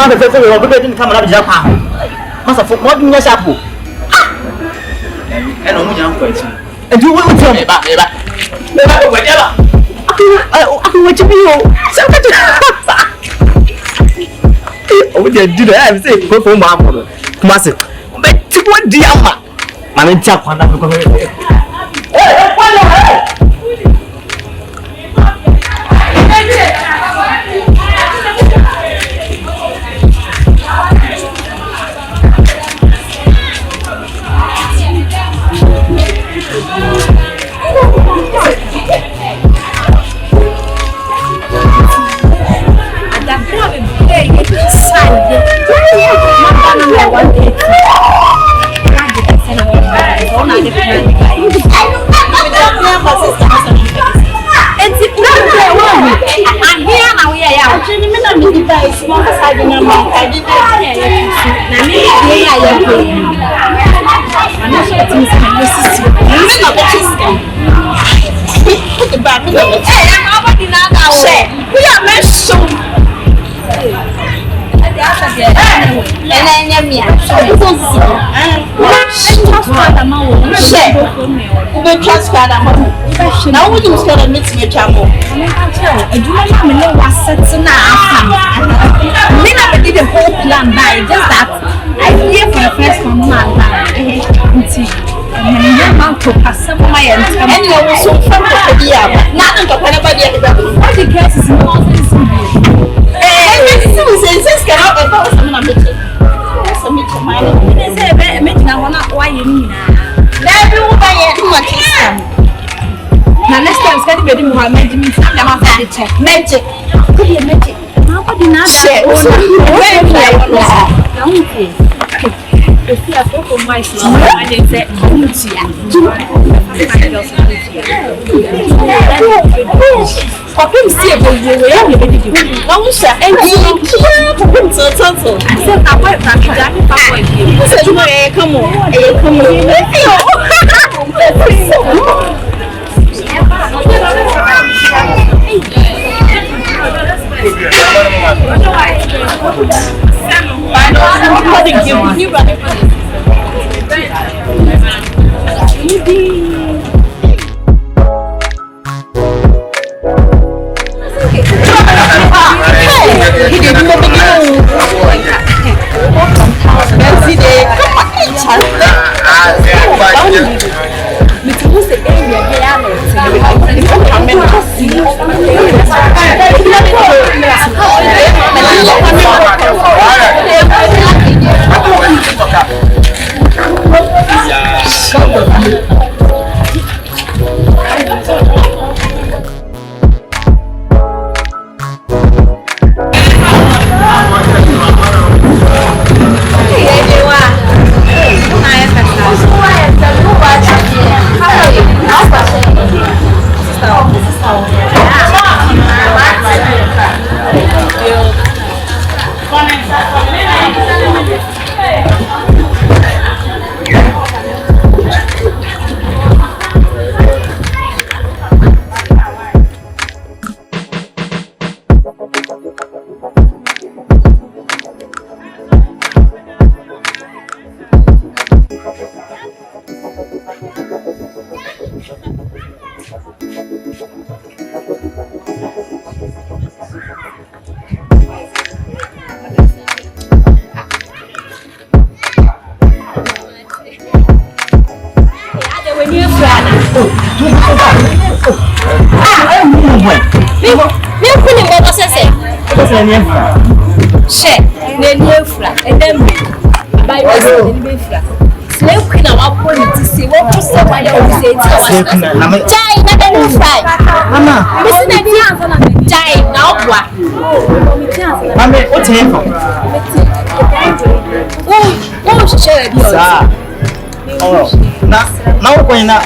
mother didn't come out of Japan. Must have what in your shampoo. And only young person. And you will tell me about it. What you mean? Oh, they do that. I say, go for my mother. Massive. But you want the alma. I'm in Japan. Now we just gotta meet me, Chamo. I do not know what's set now. I did the whole plan by just that. I hear for the first one, man. I'm to pass some of my and you were so fun to be out. Nothing to anybody. What the case is more than since cannot ever some meeting. I want to why you mean. Everyone buy too much. Now next time it's going to be more magic. Magic. Could you magic? How do you not share? If you have to my son, I didn't say,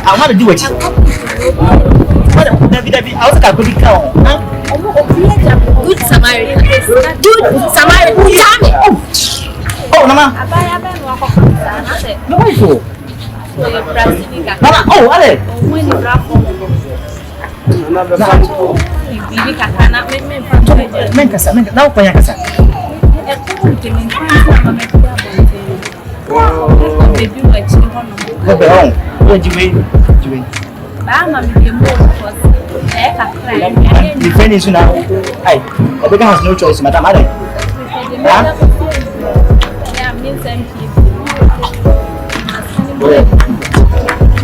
I want to do it. I was a good cow. Good Samaritan. Good Samaritan. Oh, Mama. No, Mama, oh, Ale. has no choice, madam.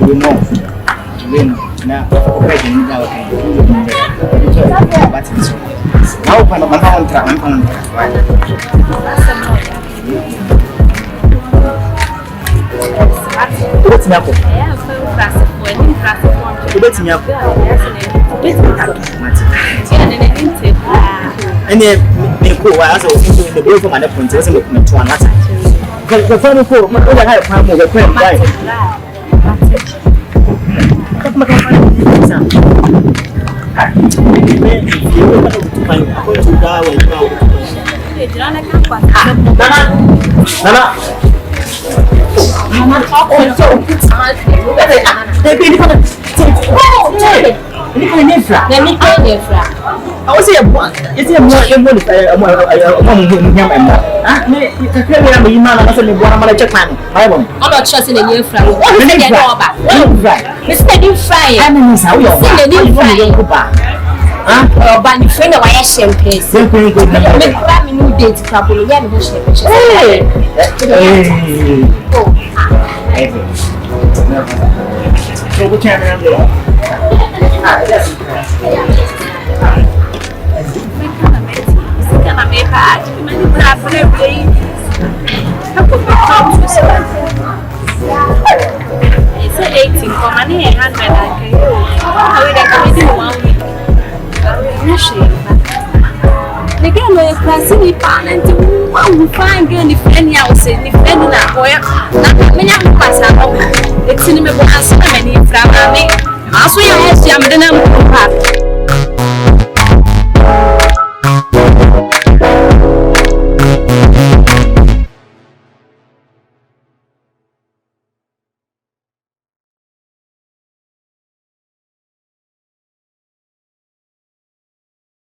You know. Now, I was here once. It's a more I'm not trusting a new friend. Mr. New Fry, I'm but you friend of my champagne. Make a new date trouble. It's in the